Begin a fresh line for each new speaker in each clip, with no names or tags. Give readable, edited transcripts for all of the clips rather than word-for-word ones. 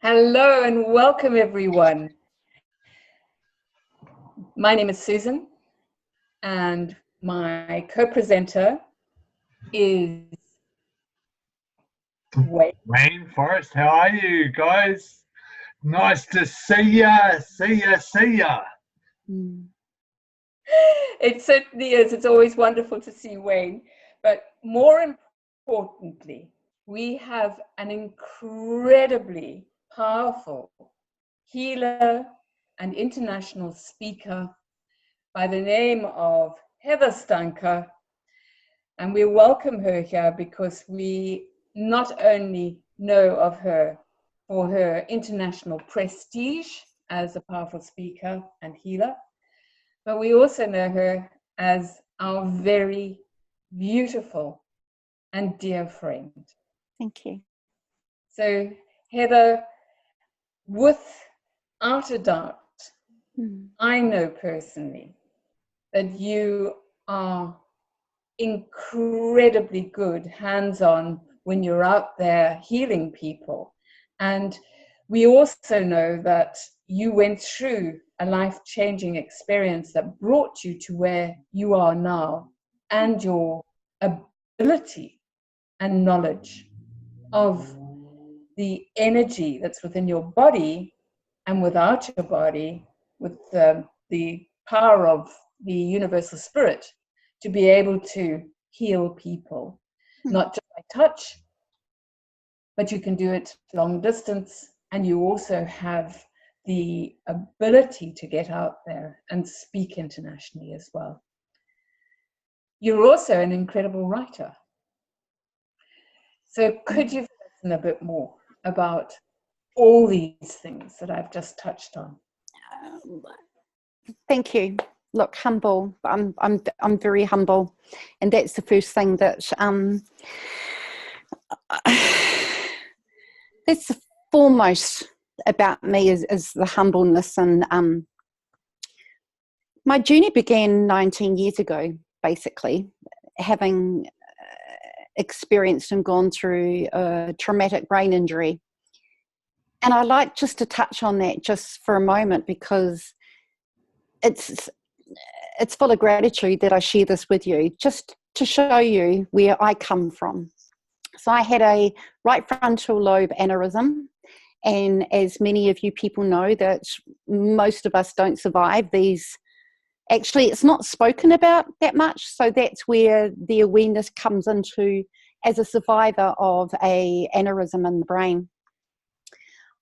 Hello and welcome everyone. My name is Susan and my co-presenter is Wayne.
Wayne, Forrest, how are you guys? Nice to see ya.
It certainly is. It's always wonderful to see Wayne. But more importantly, we have an incredibly powerful healer and international speaker by the name of Heather Stahnke. And we welcome her here because we not only know of her for her international prestige as a powerful speaker and healer, but we also know her as our very beautiful and dear friend.
Thank you.
So, Heather, without a doubt, I know personally that you are incredibly good hands-on when you're out there healing people. And we also know that you went through a life-changing experience that brought you to where you are now, and your ability and knowledge of the energy that's within your body and without your body, with the power of the universal spirit, to be able to heal people, not just by touch, but you can do it long distance, and you also have the ability to get out there and speak internationally as well. You're also an incredible writer. So could you listen a bit more about all these things that I've just touched on?
Thank you. Look, humble. I'm very humble, and that's the first thing that that's the foremost about me is the humbleness. And my journey began 19 years ago, basically, having experienced and gone through a traumatic brain injury. And I like just to touch on that just for a moment, because it's full of gratitude that I share this with you, just to show you where I come from. So I had a right frontal lobe aneurysm, and as many of you people know, that most of us don't survive these. Actually, it's not spoken about that much, so that's where the awareness comes into as a survivor of a aneurysm in the brain.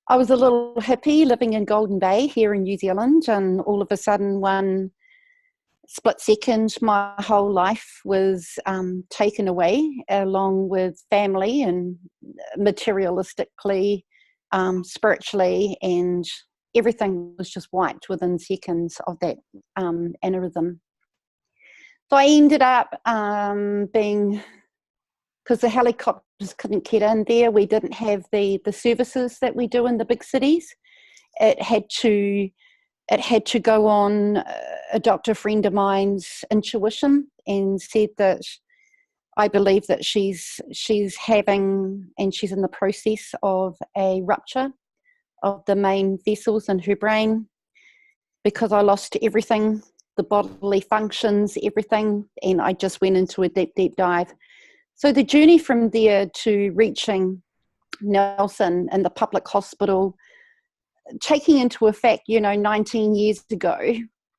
I was a little hippie living in Golden Bay here in New Zealand, and all of a sudden, one split second, my whole life was taken away, along with family and materialistically, spiritually, and everything was just wiped within seconds of that aneurysm. So I ended up being, because the helicopters couldn't get in there, we didn't have the services that we do in the big cities. It had to go on a doctor friend of mine's intuition, and said that I believe that she's having, and she's in the process of, a rupture of the main vessels in her brain, because I lost everything, the bodily functions, everything, and I just went into a deep, deep dive. So the journey from there to reaching Nelson and the public hospital, taking into effect, 19 years ago,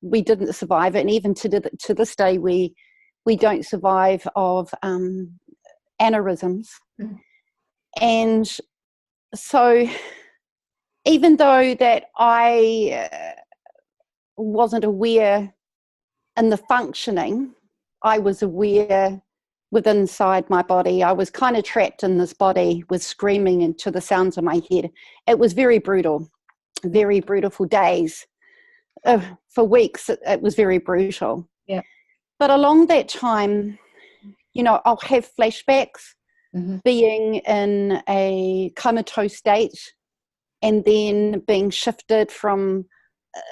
we didn't survive it. And even to this day, we don't survive of aneurysms. And so even though that I wasn't aware in the functioning, I was aware within inside my body. I was kind of trapped in this body with screaming into the sounds of my head. It was very brutal. Very brutal for days. For weeks, it was very brutal.
Yeah.
But along that time, I'll have flashbacks, being in a comatose state, and then being shifted from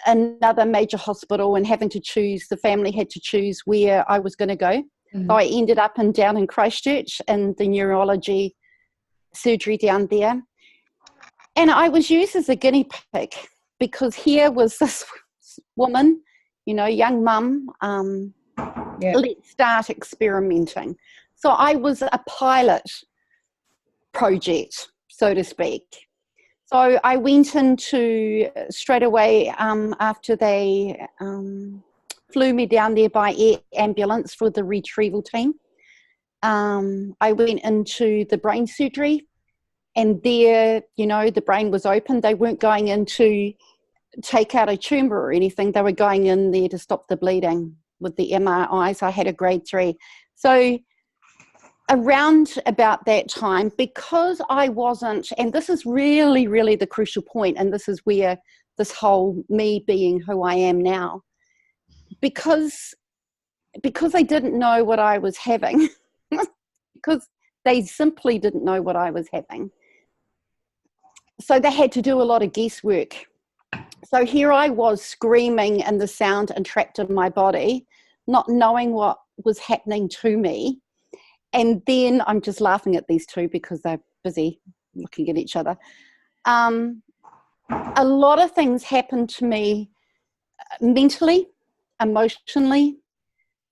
another major hospital and having to choose, the family had to choose where I was going to go. So I ended up down in Christchurch in the neurology surgery down there. And I was used as a guinea pig because here was this woman, you know, young mum, let's start experimenting. So I was a pilot project, so to speak. So I went into, straight away after they flew me down there by air ambulance for the retrieval team, I went into the brain surgery, and there, you know, the brain was open. They weren't going in to take out a tumour or anything. They were going in there to stop the bleeding with the MRIs. I had a grade 3. So around about that time, because I wasn't, and this is really, really the crucial point, and this is where this whole me being who I am now, because they didn't know what I was having, because they simply didn't know what I was having. So they had to do a lot of guesswork. So here I was screaming in the sound and trapped in my body, not knowing what was happening to me. And then I'm just laughing at these two because they're busy looking at each other. A lot of things happened to me mentally, emotionally,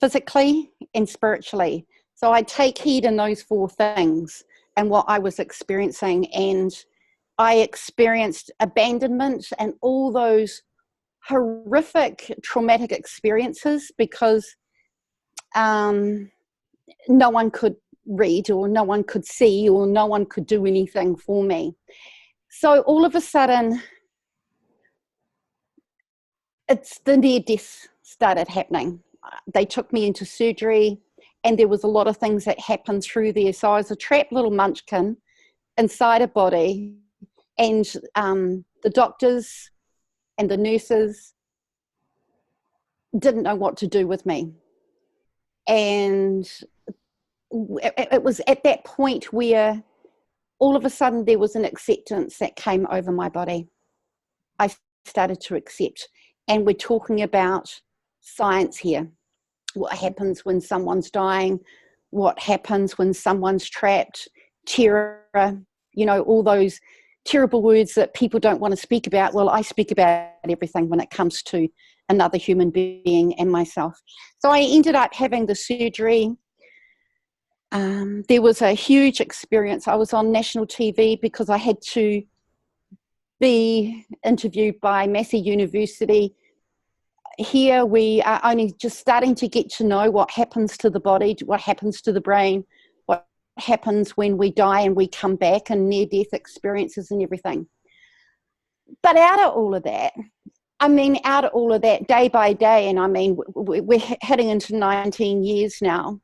physically, and spiritually. So I take heed in those 4 things and what I was experiencing. And I experienced abandonment and all those horrific traumatic experiences because no one could read, or no one could see, or no one could do anything for me. So all of a sudden, it's the near death started happening. They took me into surgery, and there was a lot of things that happened through there. So I was a trapped little munchkin inside a body, and the doctors and the nurses didn't know what to do with me. And it was at that point where all of a sudden there was an acceptance that came over my body. I started to accept. And we're talking about science here. What happens when someone's dying? What happens when someone's trapped? Terror, you know, all those terrible words that people don't want to speak about. Well, I speak about everything when it comes to another human being and myself. So I ended up having the surgery. There was a huge experience. I was on national TV because I had to be interviewed by Massey University. Here we are only just starting to get to know what happens to the body, what happens to the brain, what happens when we die and we come back, and near-death experiences and everything. But out of all of that, day by day, and I mean, we're heading into 19 years now,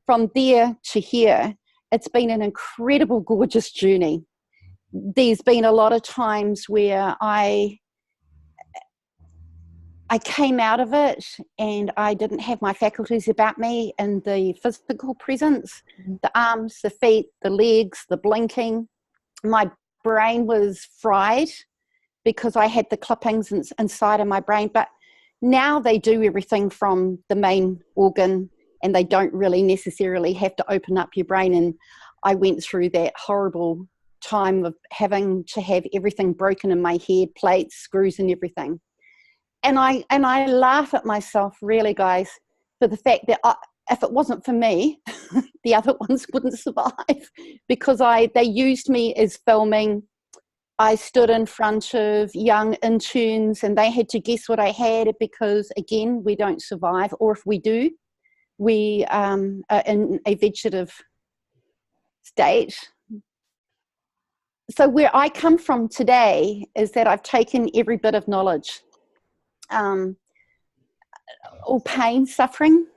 from there to here, it's been an incredible, gorgeous journey. There's been a lot of times where I came out of it and I didn't have my faculties about me in the physical presence, the arms, the feet, the legs, the blinking. My brain was fried because I had the clippings inside of my brain. But now they do everything from the main organ, and they don't really necessarily have to open up your brain. And I went through that horrible time of having to have everything broken in my head, plates, screws and everything. And I laugh at myself, really, guys, for the fact that if it wasn't for me, the other ones wouldn't survive, because they used me as filming. I stood in front of young interns and they had to guess what I had, because, again, we don't survive. Or if we do, we are in a vegetative state. So where I come from today is that I've taken every bit of knowledge, all pain, suffering,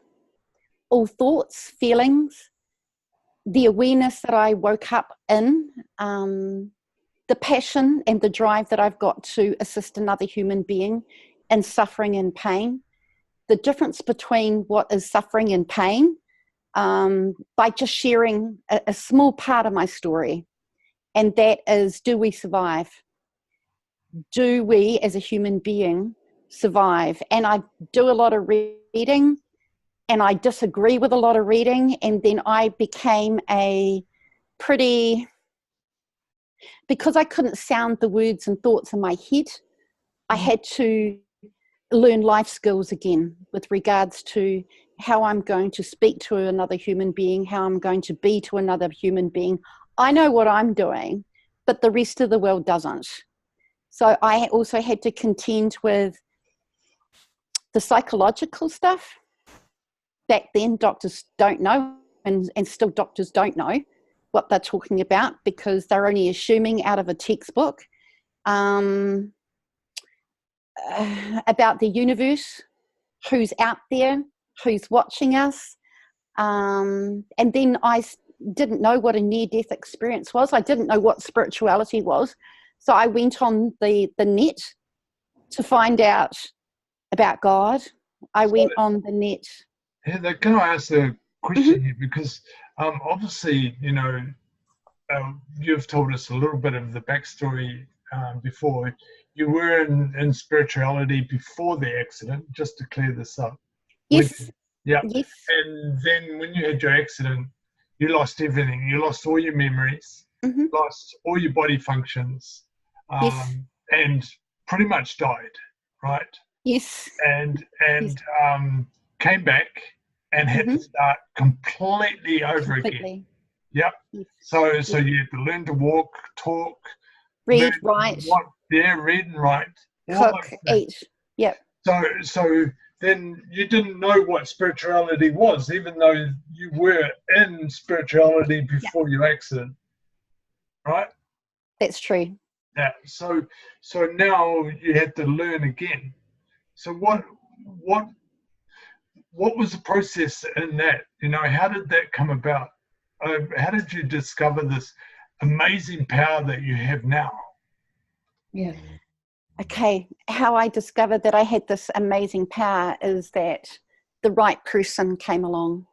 all thoughts, feelings, the awareness that I woke up in, the passion and the drive that I've got to assist another human being in suffering and pain, the difference between what is suffering and pain, by just sharing a small part of my story. And that is, do we survive? Do we, as a human being, survive? And I do a lot of reading, and I disagree with a lot of reading, and then I became a pretty because I couldn't sound the words and thoughts in my head, I had to learn life skills again with regards to how I'm going to speak to another human being, how I'm going to be to another human being. I know what I'm doing, but the rest of the world doesn't. So I also had to contend with the psychological stuff. Back then, doctors don't know, and still doctors don't know what they're talking about because they're only assuming out of a textbook about the universe, who's out there, who's watching us. And then I didn't know what a near-death experience was. I didn't know what spirituality was. So I went on the net to find out about God. I went on the net.
Heather, can I ask a question here? Because obviously, you know, you've told us a little bit of the backstory before. You were in spirituality before the accident, just to clear this up.
Yes.
Yeah.
Yes.
And then when you had your accident, you lost everything. You lost all your memories, lost all your body functions,
Yes.
and pretty much died, right?
Yes.
And
Yes.
Came back and had to start completely over again. Yep.
Yes.
So you had to learn to walk, talk,
read, write,
read and write,
cook, eat. Yep.
So then you didn't know what spirituality was, even though you were in spirituality before your accident, right?
That's true.
Yeah. So now you had to learn again. So what was the process in that? You know, how did that come about? How did you discover this amazing power that you have now?
Yeah.
Okay, how I discovered that I had this amazing power is that the right person came along.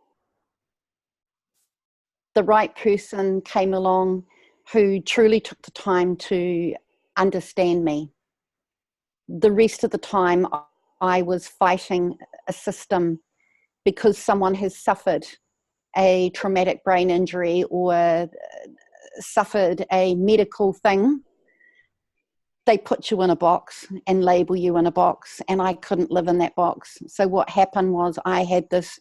The right person came along who truly took the time to understand me. The rest of the time, I was fighting a system because someone has suffered a traumatic brain injury or suffered a medical thing. They put you in a box and label you in a box, and I couldn't live in that box. So what happened was I had this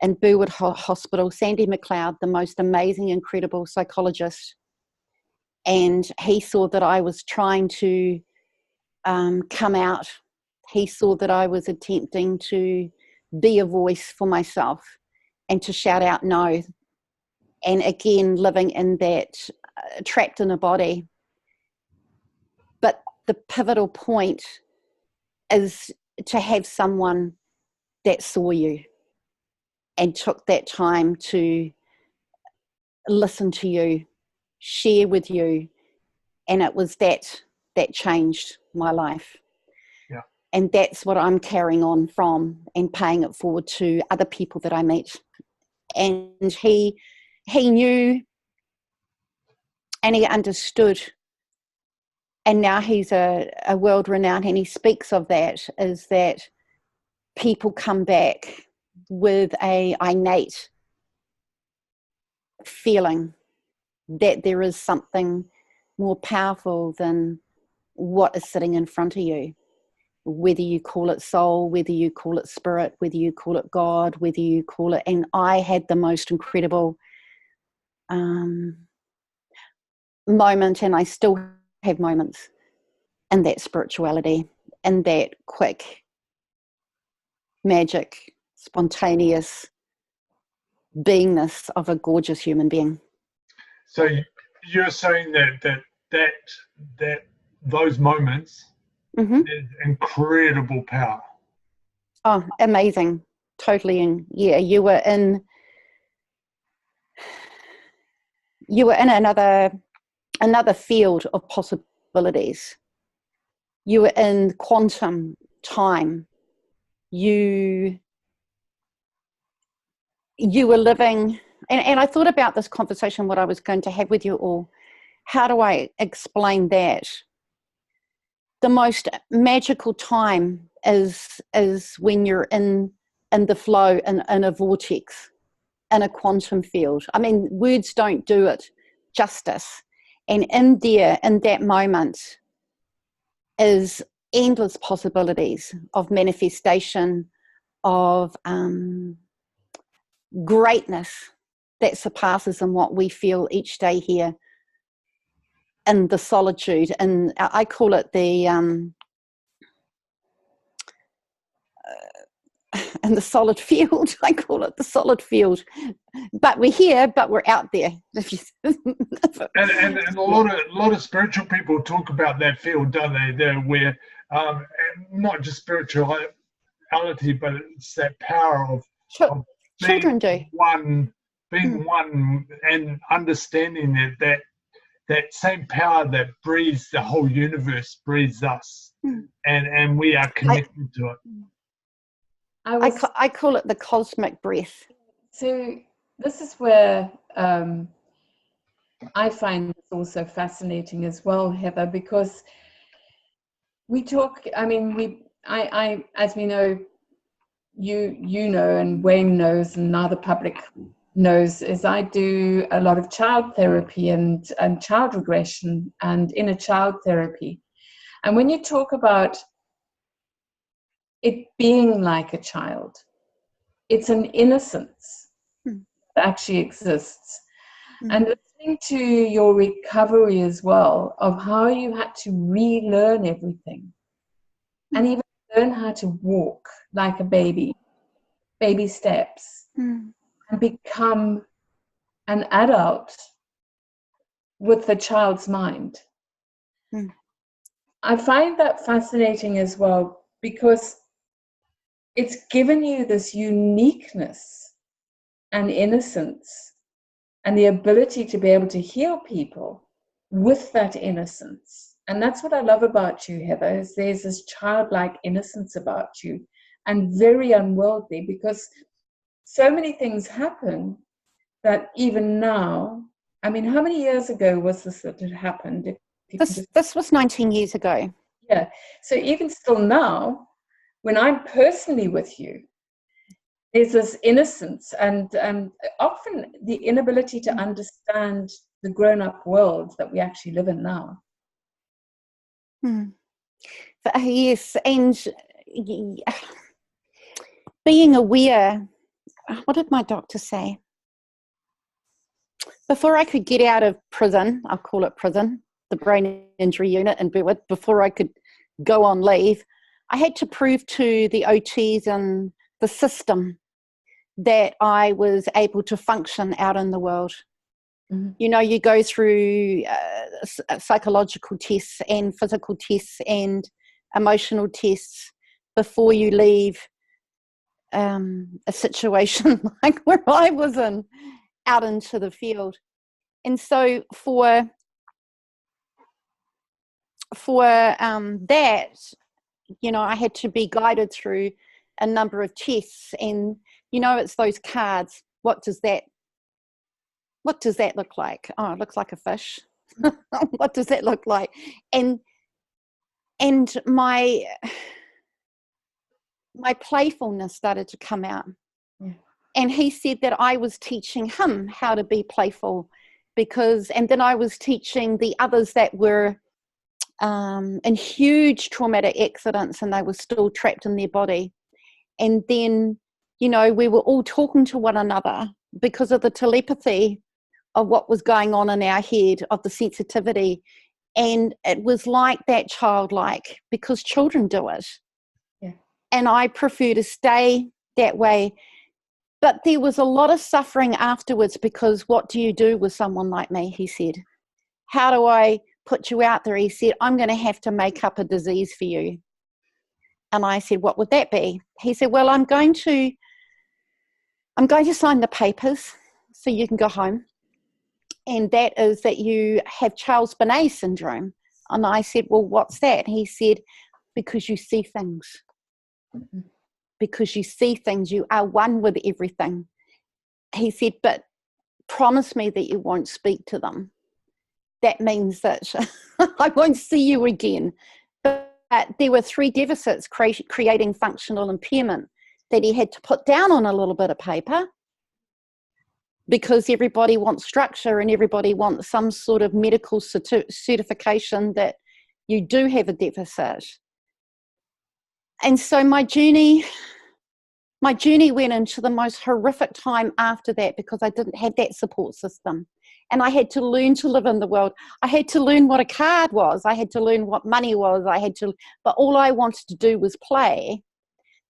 in Burwood Hospital, Sandy McLeod, the most amazing, incredible psychologist, and he saw that I was trying to come out. He saw that I was attempting to be a voice for myself and to shout out no. And again, living in that, trapped in a body. But the pivotal point is to have someone that saw you and took that time to listen to you, share with you. And it was that changed my life.
Yeah.
And that's what I'm carrying on from and paying it forward to other people that I meet. And he knew and he understood. And now he's a world renowned, and he speaks of that, is that people come back with a innate feeling that there is something more powerful than what is sitting in front of you. Whether you call it soul, whether you call it spirit, whether you call it God, whether you call it, and I had the most incredible moment, and I still have moments in that spirituality, in that quick, magic, spontaneous beingness of a gorgeous human being.
So you're saying that those moments is incredible power.
Oh, amazing. Totally. And yeah, you were in another field of possibilities. You were in quantum time. You were living, and I thought about this conversation, what I was going to have with you all. How do I explain that? The most magical time is when you're in the flow, in a vortex, in a quantum field. I mean, words don't do it justice. And in there, in that moment, is endless possibilities of manifestation, of greatness that surpasses in what we feel each day here in the solitude. And I call it the in the solid field. I call it the solid field. But we're here, but we're out there.
and a lot of spiritual people talk about that field, don't they? They're where not just spirituality, but it's that power of
Children do.
being one, and understanding that same power that breathes the whole universe breathes us, and we are connected to it.
I call it the cosmic breath.
So this is where I find this also fascinating as well, Heather, because we talk, I as we know, you know, and Wayne knows, and now the public knows, is I do a lot of child therapy and child regression and inner child therapy. And when you talk about it being like a child, it's an innocence that actually exists. And listening to your recovery as well, of how you had to relearn everything and even learn how to walk like a baby steps, and become an adult with the child's mind. I find that fascinating as well, because it's given you this uniqueness and innocence and the ability to be able to heal people with that innocence. And that's what I love about you, Heather, is there's this childlike innocence about you, and very unworldly, because so many things happen that even now, how many years ago was this that it happened?
This was 19 years ago.
Yeah. So even still now, when I'm personally with you, there's this innocence and often the inability to understand the grown-up world that we actually live in now.
Yes, and being aware, what did my doctor say? Before I could get out of prison, I'll call it prison, the brain injury unit in Berwick, before I could go on leave, I had to prove to the OTs and the system that I was able to function out in the world. You know, you go through psychological tests and physical tests and emotional tests before you leave a situation like where I was in, out into the field. And so for that, you know, I had to be guided through a number of tests, and you know, it's those cards. What does that look like? Oh, it looks like a fish. What does that look like? And my playfulness started to come out. And he said that I was teaching him how to be playful, and then I was teaching the others that were in huge traumatic accidents and they were still trapped in their body. And then, you know, we were all talking to one another because of the telepathy of what was going on in our head, of the sensitivity. And it was like that childlike, because children do it. Yeah. And I prefer to stay that way. But there was a lot of suffering afterwards, because what do you do with someone like me, he said. How do I put you out there? He said, I'm going to have to make up a disease for you. And I said, what would that be? He said, well, I'm going to sign the papers so you can go home. And that is that you have Charles-Bonnet syndrome. And I said, well, what's that? He said, because you see things. Because you see things, you are one with everything. He said, but promise me that you won't speak to them. That means that I won't see you again. But there were 3 deficits creating functional impairment that he had to put down on a little bit of paper. because everybody wants structure and everybody wants some sort of medical certification that you do have a deficit. And so my journey went into the most horrific time after that, because I didn't have that support system. And I had to learn to live in the world. I had to learn what a card was. I had to learn what money was. But all I wanted to do was play.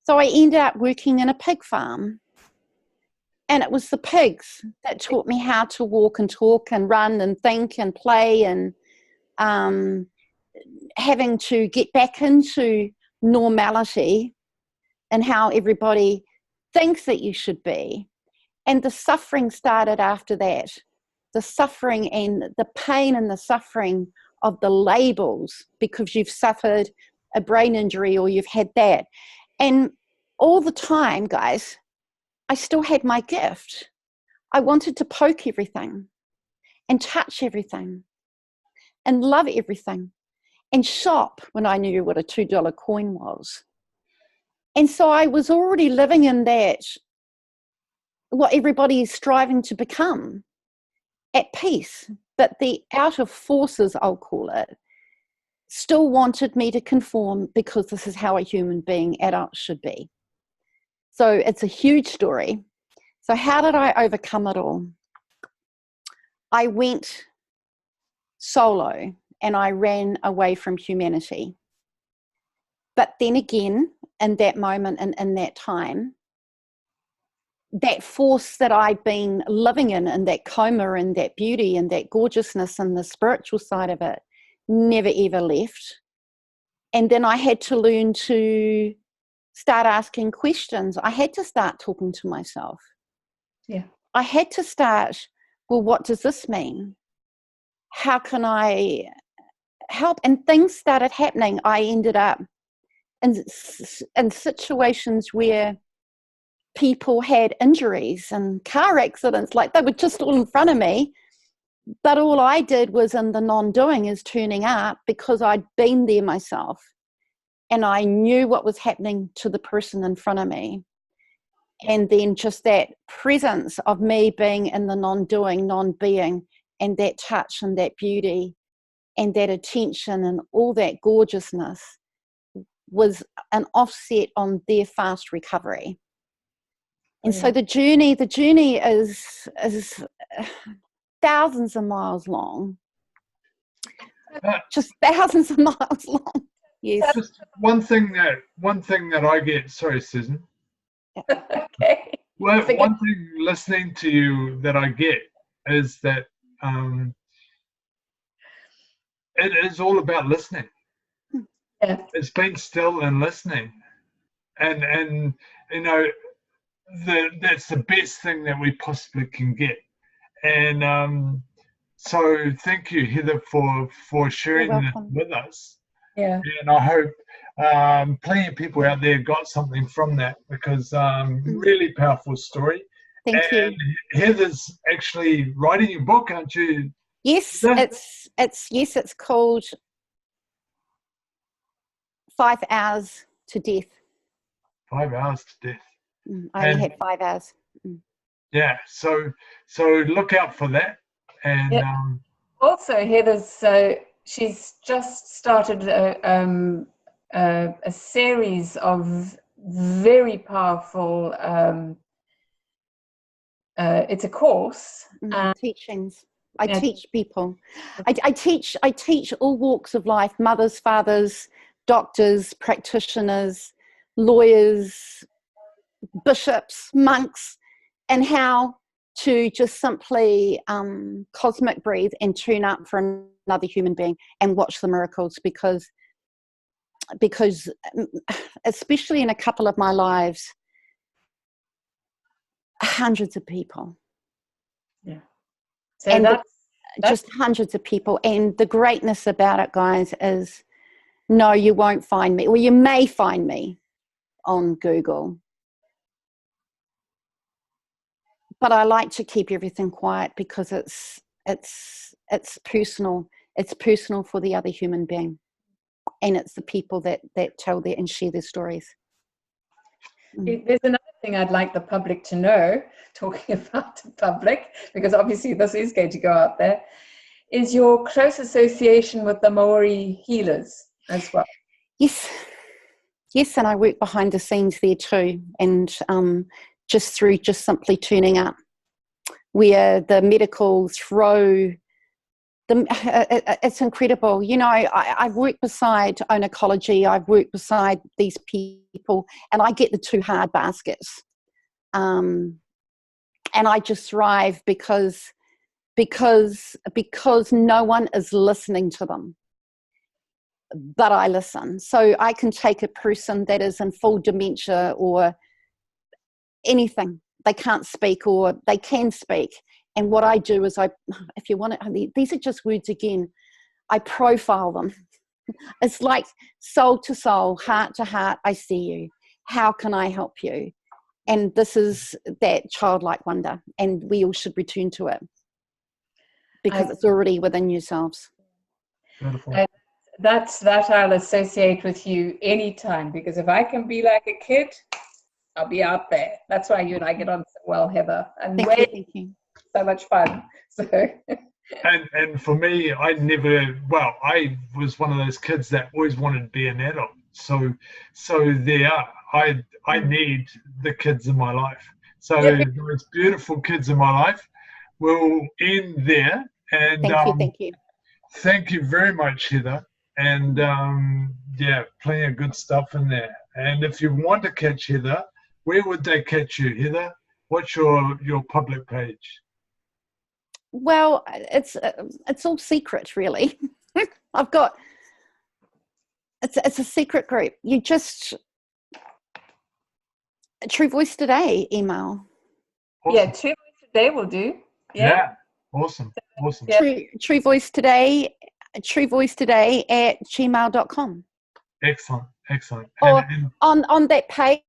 So I ended up working in a pig farm. And it was the pigs that taught me how to walk and talk and run and think and play, and having to get back into normality and how everybody thinks that you should be. And the suffering started after that. The suffering and the pain and the suffering of the labels, because you've suffered a brain injury or you've had that. And all the time, guys, I still had my gift. I wanted to poke everything and touch everything and love everything and shop when I knew what a $2 coin was. And so I was already living in that, what everybody is striving to become, at peace. But the outer forces, I'll call it, still wanted me to conform, because this is how a human being, adult, should be. So it's a huge story. So how did I overcome it all? I went solo and I ran away from humanity. But then again, in that moment and in that time, that force that I'd been living in, and that coma and that beauty and that gorgeousness and the spiritual side of it, never ever left. And then I had to learn to start asking questions. I had to start talking to myself.
Yeah.
I had to start, well, what does this mean? How can I help? And things started happening. I ended up in situations where people had injuries and car accidents, like they were just all in front of me. But all I did was, in the non-doing, is turning up, because I'd been there myself. And I knew what was happening to the person in front of me. And then just that presence of me being in the non-doing, non-being, and that touch and that beauty and that attention and all that gorgeousness was an offset on their fast recovery. And so the journey is thousands of miles long. Just thousands of miles long. Yes.
Just one thing that I get, sorry, Susan.
Okay.
Well, one thing listening to you that I get is that it is all about listening.
Yeah.
It's being still and listening, and you know, that's the best thing that we possibly can get. And so thank you, Heather, for sharing this with us.
Yeah.
And I hope plenty of people out there got something from that, because really powerful story.
Thank you.
Heather's actually writing your book, aren't you?
Yes, it's called 5 Hours to Death.
5 hours to death.
I only had 5 hours.
Yeah, so look out for that. And
also, Heather's she's just started a series of very powerful. It's a course.
Teachings. I teach people. I teach all walks of life: mothers, fathers, doctors, practitioners, lawyers, bishops, monks, and how to just simply cosmic breathe and tune up for another human being and watch the miracles, because especially in a couple of my lives, hundreds of people.
Yeah. So
and
that's
just hundreds of people. And the greatness about it, guys, is no, you won't find me. Well, you may find me on Google, but I like to keep everything quiet, because it's personal. It's personal for the other human being, and it's the people that tell their and share their stories.
There's another thing I'd like the public to know, talking about the public, because obviously this is going to go out there, is your close association with the Maori healers as well.
Yes, and I work behind the scenes there too, and just simply turning up, where the medical throw them, it's incredible. You know, I've worked beside oncology, I've worked beside these people, and I get the two hard baskets, and I just thrive because no one is listening to them, but I listen. So I can take a person that is in full dementia or anything, they can't speak or they can speak, and what I do is if you want to, these are just words again, I profile them. It's like soul to soul, heart to heart, I see you, how can I help you? And this is that childlike wonder, and we all should return to it, because it's already within yourselves.
Beautiful.
That I'll associate with you anytime, because if I can be like a kid, I'll be out there. That's why you and I get on so well, Heather. And
Thank you.
So much fun. So.
And for me, I was one of those kids that always wanted to be an adult. So there, I need the kids in my life. So those beautiful kids in my life will end there. And
thank you.
Thank you very much, Heather. And plenty of good stuff in there. And if you want to catch Heather, where would they catch you, Heather? What's your public page?
Well, it's all secret, really. I've got it's a secret group. You just True Voice Today email.
Awesome.
Yeah, True Voice Today will do.
Yeah. Awesome.
Yeah. True Voice Today at gmail.com.
Excellent.
Or on that page,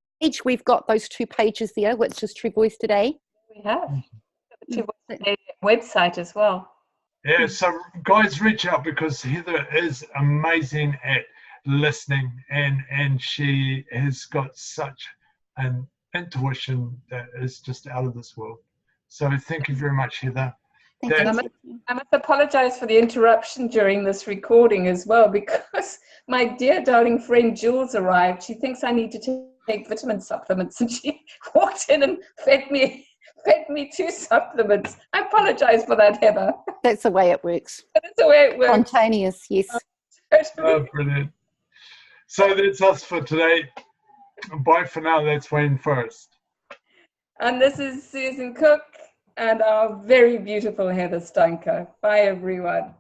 we've got those two pages there, which is True Voice Today.
We have the True Voice Today website as well.
Yeah, so guys, reach out, because Heather is amazing at listening, and she has got such an intuition that is just out of this world. So thank you very much, Heather.
I must apologize for the interruption during this recording as well, because my dear darling friend Jules arrived. She thinks I need to take vitamin supplements, and she walked in and fed me 2 supplements. I apologize for that, Heather.
That's the way it works.
That's the way it works.
Spontaneous, yes.
Oh, brilliant. So that's us for today. Bye for now. That's Wayne Forrest.
And this is Susan Cook and our very beautiful Heather Stahnke. Bye, everyone.